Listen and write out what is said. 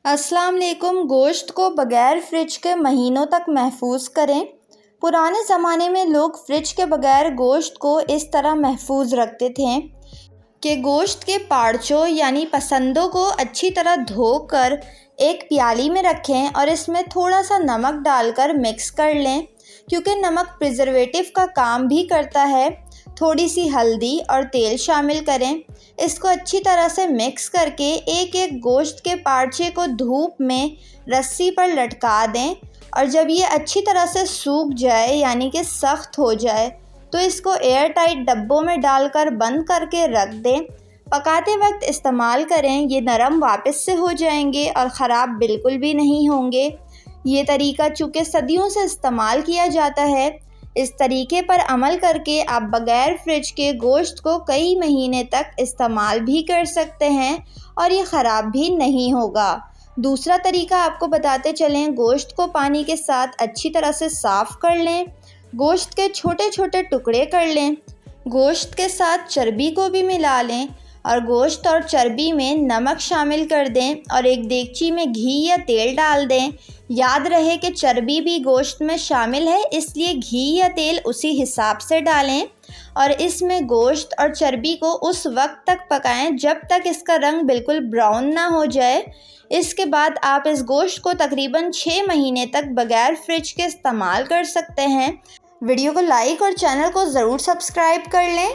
अस्सलाम वालेकुम। गोश्त को बग़ैर फ्रिज के महीनों तक महफूज करें। पुराने ज़माने में लोग फ्रिज के बग़ैर गोश्त को इस तरह महफूज रखते थे कि गोश्त के पार्चों यानी पसंदों को अच्छी तरह धोकर एक प्याली में रखें और इसमें थोड़ा सा नमक डालकर मिक्स कर लें, क्योंकि नमक प्रिजर्वेटिव का काम भी करता है। थोड़ी सी हल्दी और तेल शामिल करें। इसको अच्छी तरह से मिक्स करके एक एक गोश्त के पार्चे को धूप में रस्सी पर लटका दें और जब ये अच्छी तरह से सूख जाए यानी कि सख्त हो जाए तो इसको एयर टाइट डब्बों में डालकर बंद करके रख दें। पकाते वक्त इस्तेमाल करें, ये नरम वापस से हो जाएंगे और ख़राब बिल्कुल भी नहीं होंगे। ये तरीका चूँकि सदियों से इस्तेमाल किया जाता है, इस तरीके पर अमल करके आप बग़ैर फ्रिज के गोश्त को कई महीने तक इस्तेमाल भी कर सकते हैं और ये ख़राब भी नहीं होगा। दूसरा तरीका आपको बताते चलें, गोश्त को पानी के साथ अच्छी तरह से साफ़ कर लें। गोश्त के छोटे छोटे टुकड़े कर लें। गोश्त के साथ चर्बी को भी मिला लें और गोश्त और चर्बी में नमक शामिल कर दें और एक देगची में घी या तेल डाल दें। याद रहे कि चर्बी भी गोश्त में शामिल है, इसलिए घी या तेल उसी हिसाब से डालें और इसमें गोश्त और चर्बी को उस वक्त तक पकाएं जब तक इसका रंग बिल्कुल ब्राउन ना हो जाए। इसके बाद आप इस गोश्त को तकरीबन 6 महीने तक बग़ैर फ्रिज के इस्तेमाल कर सकते हैं। वीडियो को लाइक और चैनल को ज़रूर सब्सक्राइब कर लें।